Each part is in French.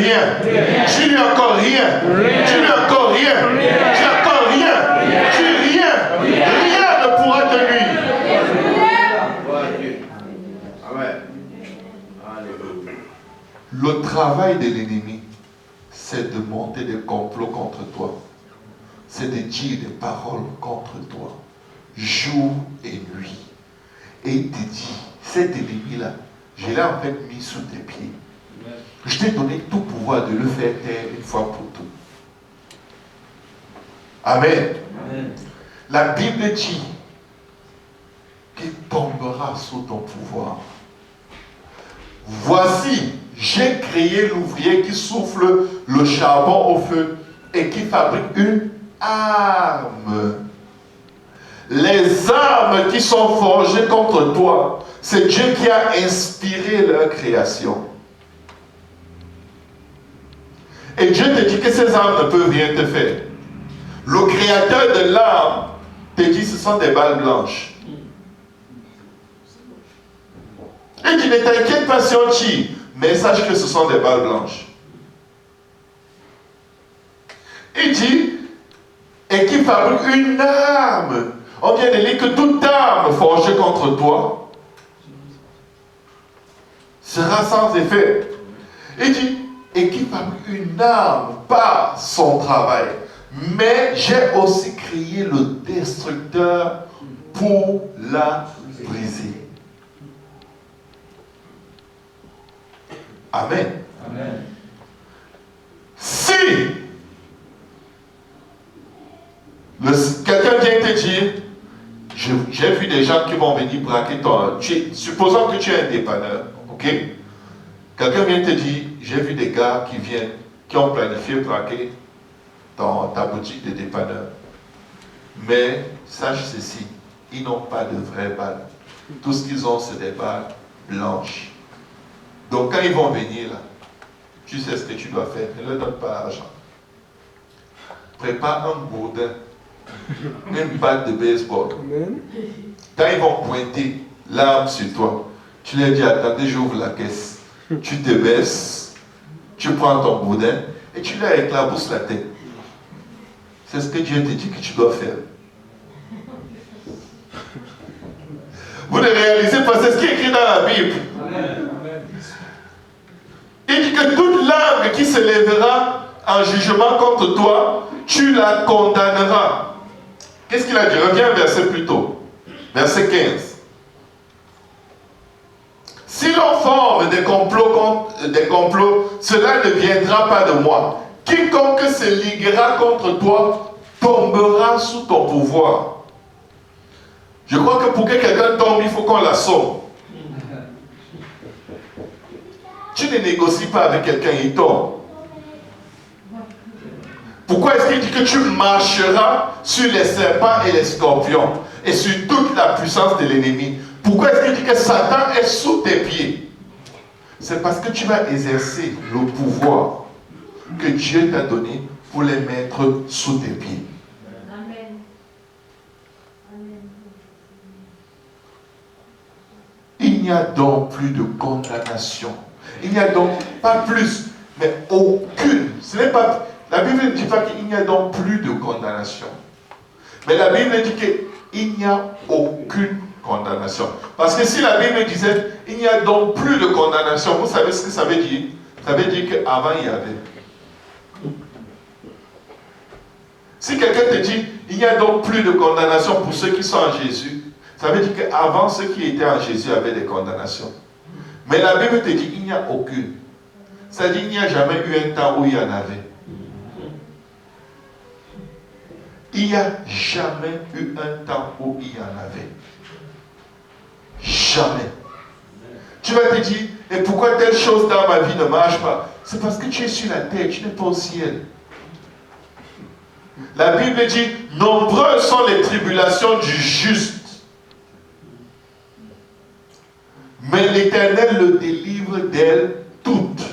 rien. Tu n'es encore rien. Tu n'es encore rien. Tu n'es encore rien. Tu n'es rien. Rien ne pourra te nuire. Le travail de l'ennemi, c'est de monter des complots contre toi. C'est de dire des paroles contre toi, jour et nuit. Et il te dit, cet ennemi-là, je l'ai en fait mis sous tes pieds. Je t'ai donné tout pouvoir de le faire taire une fois pour toutes. Amen. Amen. La Bible dit qu'il tombera sous ton pouvoir. Voici, j'ai créé l'ouvrier qui souffle le charbon au feu et qui fabrique une arme. Les armes qui sont forgées contre toi, c'est Dieu qui a inspiré leur création. Et Dieu te dit que ces armes ne peuvent rien te faire. Le créateur de l'arme te dit que ce sont des balles blanches. Et tu ne t'inquiète pas si on tire, mais sache que ce sont des balles blanches. Il dit, et qui fabrique une arme. On vient de lire que toute arme forgée contre toi sera sans effet. Il dit, et qui fabrique une arme par son travail. Mais j'ai aussi créé le destructeur pour la briser. Amen. Amen. Si quelqu'un vient te dire, j'ai vu des gens qui vont venir braquer ton... supposons que tu es un dépanneur, ok? Quelqu'un vient te dire, j'ai vu des gars qui viennent, qui ont planifié braquer ta boutique de dépanneur. Mais sache ceci, ils n'ont pas de vraies balles. Tout ce qu'ils ont, c'est des balles blanches. Donc quand ils vont venir là, tu sais ce que tu dois faire, ne leur donne pas l'argent. Prépare un bourdin, une batte de baseball. Quand ils vont pointer l'arme sur toi, tu leur dis, attendez, j'ouvre la caisse. Tu te baisses, tu prends ton bourdin et tu leur éclabousses la tête. C'est ce que Dieu te dit que tu dois faire. Vous ne réalisez pas, c'est ce qui est écrit dans la Bible. Il dit que toute langue qui se lèvera en jugement contre toi, tu la condamneras. Qu'est-ce qu'il a dit? Reviens un verset plus tôt. Verset 15. Si l'on forme des complots, cela ne viendra pas de moi. Quiconque se liguera contre toi tombera sous ton pouvoir. Je crois que pour que quelqu'un tombe, il faut qu'on l'assomme. Tu ne négocies pas avec quelqu'un, il tombe. Pourquoi est-ce qu'il dit que tu marcheras sur les serpents et les scorpions et sur toute la puissance de l'ennemi? Pourquoi est-ce qu'il dit que Satan est sous tes pieds? C'est parce que tu vas exercer le pouvoir que Dieu t'a donné pour les mettre sous tes pieds. Amen. Il n'y a donc plus de condamnation. Il n'y a donc pas plus, mais aucune. Ce n'est pas, la Bible ne dit pas qu'il n'y a donc plus de condamnation. Mais la Bible dit qu'il n'y a aucune condamnation. Parce que si la Bible disait il n'y a donc plus de condamnation, vous savez ce que ça veut dire? Ça veut dire qu'avant il y avait. Si quelqu'un te dit il n'y a donc plus de condamnation pour ceux qui sont en Jésus, ça veut dire qu'avant ceux qui étaient en Jésus avaient des condamnations. Mais la Bible te dit il n'y a aucune. C'est-à-dire qu'il n'y a jamais eu un temps où il y en avait. Il n'y a jamais eu un temps où il y en avait. Jamais. Tu vas te dire, et pourquoi telle chose dans ma vie ne marche pas? C'est parce que tu es sur la terre, tu n'es pas au ciel. La Bible dit, nombreuses sont les tribulations du juste. Mais l'Éternel le délivre d'elles toutes.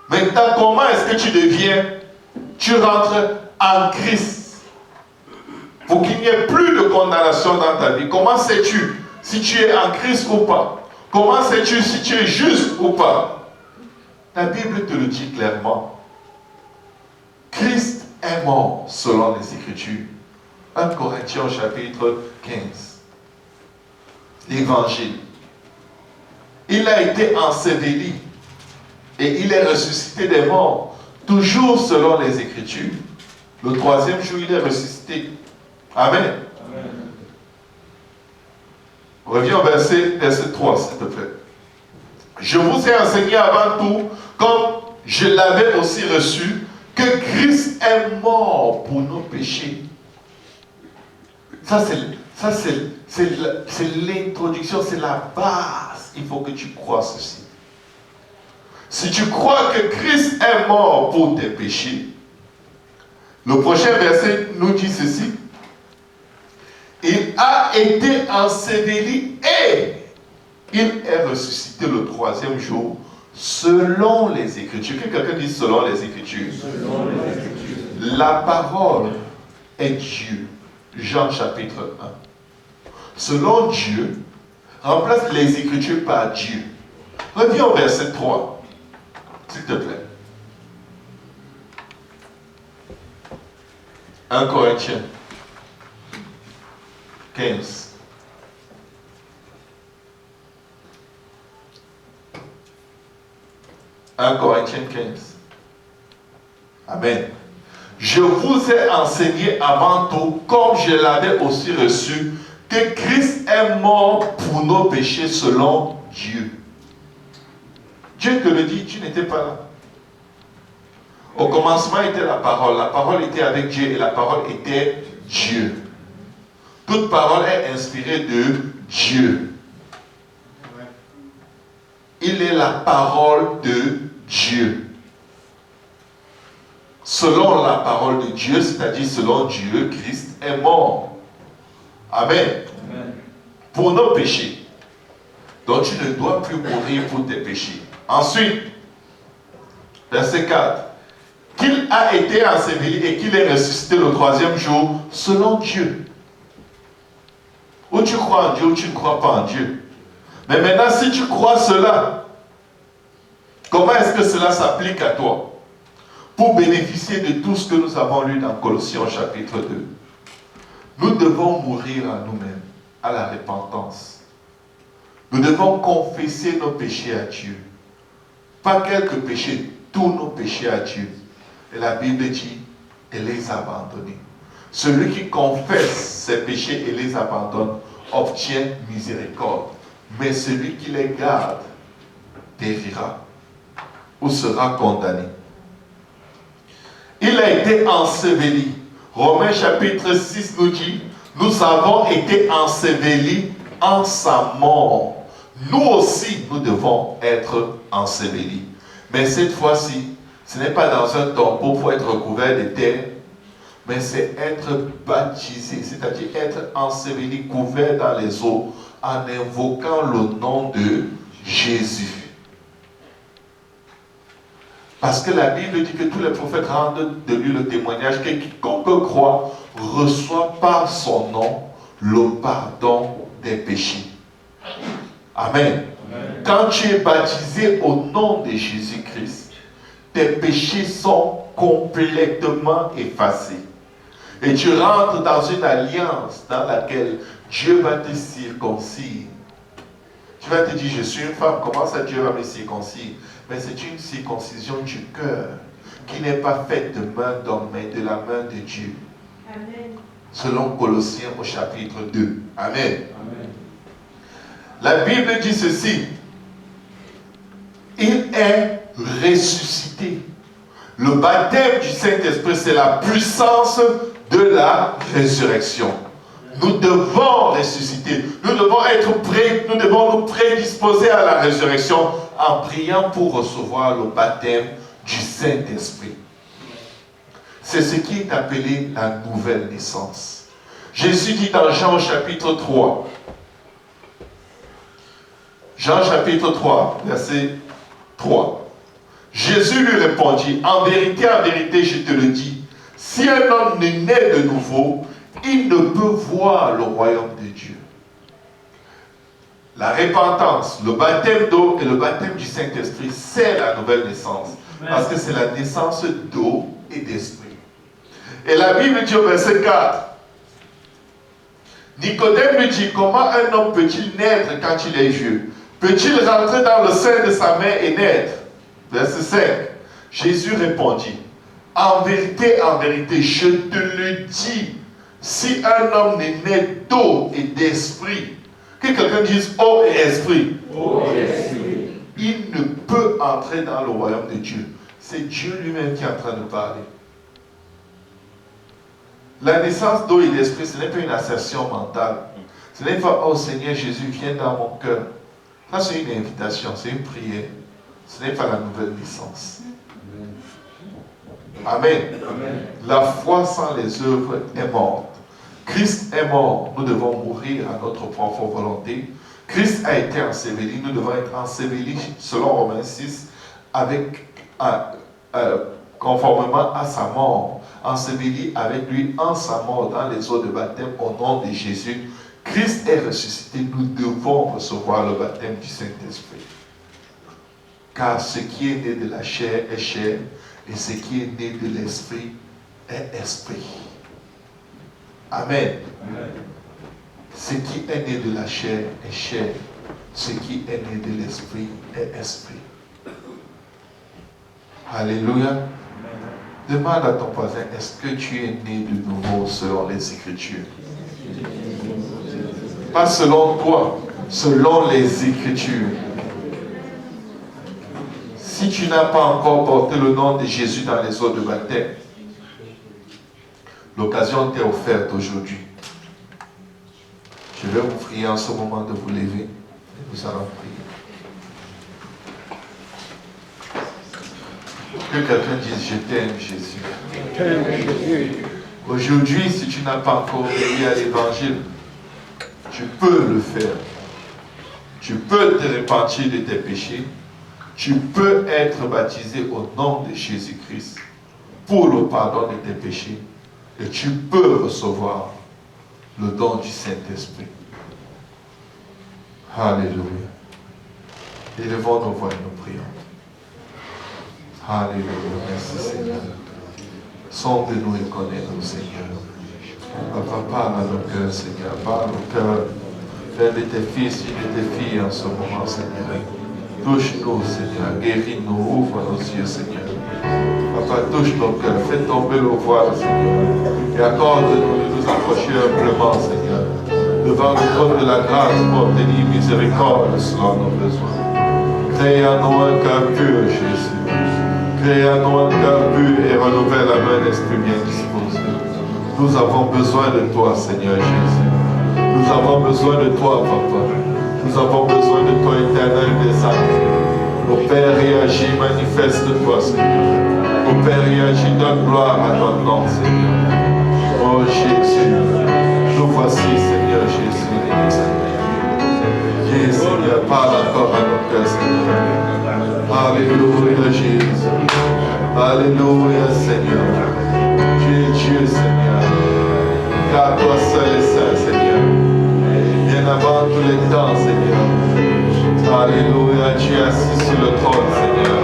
Maintenant, comment est-ce que tu rentres en Christ pour qu'il n'y ait plus de condamnation dans ta vie? Comment sais-tu si tu es en Christ ou pas? Comment sais-tu si tu es juste ou pas? La Bible te le dit clairement. Christ est mort selon les Écritures. 1 Corinthiens chapitre 15. L'Évangile. Il a été enseveli et il est ressuscité des morts, toujours selon les Écritures. Le troisième jour, il est ressuscité. Amen. Amen. Reviens au verset 3, s'il te plaît. Je vous ai enseigné avant tout, comme je l'avais aussi reçu, que Christ est mort pour nos péchés. Ça, c'est l'introduction, c'est la base. Il faut que tu crois ceci. Si tu crois que Christ est mort pour tes péchés, le prochain verset nous dit ceci. Il a été enseveli et il est ressuscité le troisième jour selon les Écritures. Que quelqu'un dise selon les Écritures. Selon les Écritures. La parole est Dieu. Jean chapitre 1. Selon Dieu, remplace les Écritures par Dieu. Reviens au verset 3, s'il te plaît. 1 Corinthiens 15. Corinthiens 15. Amen. Je vous ai enseigné avant tout, comme je l'avais aussi reçu, que Christ est mort pour nos péchés selon Dieu. Dieu te le dit, tu n'étais pas là. Au commencement était la parole était avec Dieu et la parole était Dieu. Toute parole est inspirée de Dieu. Il est la parole de Dieu. Selon la parole de Dieu, c'est-à-dire selon Dieu, Christ est mort. Amen. Amen. Pour nos péchés. Donc tu ne dois plus mourir pour tes péchés. Ensuite, verset 4. Qu'il a été enseveli et qu'il est ressuscité le troisième jour selon Dieu. Ou tu crois en Dieu ou tu ne crois pas en Dieu. Mais maintenant, si tu crois cela, comment est-ce que cela s'applique à toi? Pour bénéficier de tout ce que nous avons lu dans Colossiens chapitre 2, nous devons mourir à nous-mêmes, à la repentance. Nous devons confesser nos péchés à Dieu. Pas quelques péchés, tous nos péchés à Dieu. Et la Bible dit, et les abandonner. Celui qui confesse ses péchés et les abandonne obtient miséricorde. Mais celui qui les garde périra ou sera condamné. Il a été enseveli. Romains chapitre 6 nous dit, nous avons été ensevelis en sa mort. Nous aussi, nous devons être ensevelis. Mais cette fois-ci, ce n'est pas dans un tombeau pour être recouvert de terre, mais c'est être baptisé, c'est-à-dire être enseveli, couvert dans les eaux, en invoquant le nom de Jésus. Parce que la Bible dit que tous les prophètes rendent de lui le témoignage que quiconque croit reçoit par son nom le pardon des péchés. Amen. Amen. Quand tu es baptisé au nom de Jésus-Christ, tes péchés sont complètement effacés. Et tu rentres dans une alliance dans laquelle Dieu va te circoncire. Tu vas te dire, je suis une femme, comment ça Dieu va me circoncire? Mais c'est une circoncision du cœur qui n'est pas faite de main d'homme, mais de la main de Dieu. Amen. Selon Colossiens au chapitre 2. Amen. Amen. La Bible dit ceci. Il est ressuscité. Le baptême du Saint-Esprit, c'est la puissance de la résurrection. Nous devons ressusciter. Nous devons être prêts. Nous devons nous prédisposer à la résurrection en priant pour recevoir le baptême du Saint-Esprit. C'est ce qui est appelé la nouvelle naissance. Jésus dit dans Jean chapitre 3. Jean chapitre 3, verset 3. Jésus lui répondit, en vérité, je te le dis, si un homme n'est né de nouveau, il ne peut voir le royaume de Dieu. La repentance, le baptême d'eau et le baptême du Saint-Esprit, c'est la nouvelle naissance. Parce que c'est la naissance d'eau et d'esprit. Et la Bible dit au verset 4, Nicodème lui dit, comment un homme peut-il naître quand il est vieux? Peut-il rentrer dans le sein de sa mère et naître? Verset 5, Jésus répondit, en vérité, je te le dis, si un homme n'est né d'eau et d'esprit, que quelqu'un dise eau et esprit, il ne peut entrer dans le royaume de Dieu. C'est Dieu lui-même qui est en train de parler. La naissance d'eau et d'esprit, ce n'est pas une assertion mentale. Ce n'est pas, oh Seigneur Jésus, viens dans mon cœur. Ça, c'est une invitation, c'est une prière. Ce n'est pas la nouvelle naissance. Amen. Amen. La foi sans les œuvres est morte. Christ est mort, nous devons mourir à notre propre volonté. Christ a été enseveli, nous devons être ensevelis, selon Romains 6, conformément à sa mort. Enseveli avec lui en sa mort dans les eaux de baptême au nom de Jésus. Christ est ressuscité, nous devons recevoir le baptême du Saint-Esprit. Car ce qui est né de la chair est chair, et ce qui est né de l'esprit est esprit. Amen. Amen. Ce qui est né de la chair est chair, ce qui est né de l'esprit est esprit. Alléluia. Demande à ton voisin, est-ce que tu es né de nouveau selon les Écritures? Pas selon toi, selon les Écritures. Si tu n'as pas encore porté le nom de Jésus dans les eaux de baptême, l'occasion t'est offerte aujourd'hui. Je vais vous prier en ce moment de vous lever et nous allons prier. Que quelqu'un dise, je t'aime Jésus. Aujourd'hui, si tu n'as pas encore obéi à l'évangile, tu peux le faire. Tu peux te repentir de tes péchés. Tu peux être baptisé au nom de Jésus-Christ pour le pardon de tes péchés. Et tu peux recevoir le don du Saint-Esprit. Alléluia. Élevons nos voix et nous prions. Alléluia. Merci Seigneur. Sonde-nous et connais-nous, Seigneur. Papa, parle à nos cœurs, Seigneur. Parle au cœur de tes fils et de tes filles en ce moment, Seigneur. Touche-nous, Seigneur. Guéris-nous. Ouvre nos yeux, Seigneur. Papa, touche nos cœurs. Fais tomber le voile, Seigneur. Et accorde-nous de nous approcher humblement, Seigneur, devant le trône de la grâce pour obtenir miséricorde selon nos besoins. Crée en nous un cœur pur, Jésus. Crée en nous un cœur pur et renouvelle la main d'esprit bien disposé. Nous avons besoin de toi, Seigneur Jésus. Nous avons besoin de toi, Papa. Nous avons besoin de toi, éternel des âmes. Au Père, réagis, manifeste-toi, Seigneur. Au Père, réagis, donne gloire à ton nom, Seigneur. Oh Jésus, nous voici, Seigneur Jésus. Dieu, Seigneur, parle encore à nos cœurs, Seigneur. Alléluia, Jésus. Alléluia, Seigneur. Tu es Dieu, Seigneur. Car toi seul est saint, Seigneur. Bien avant tous les temps, Seigneur. Alléluia, tu es assis sur le trône, Seigneur.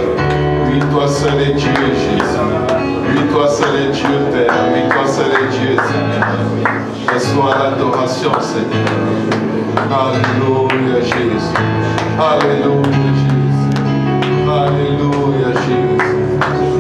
Oui, toi seul est Dieu, Jésus. Oui, toi seul est Dieu, Père. Oui, toi seul est Dieu, Seigneur. Reçois l'adoration, Seigneur. Alléluia, Jésus. Alléluia, Jésus. Alléluia.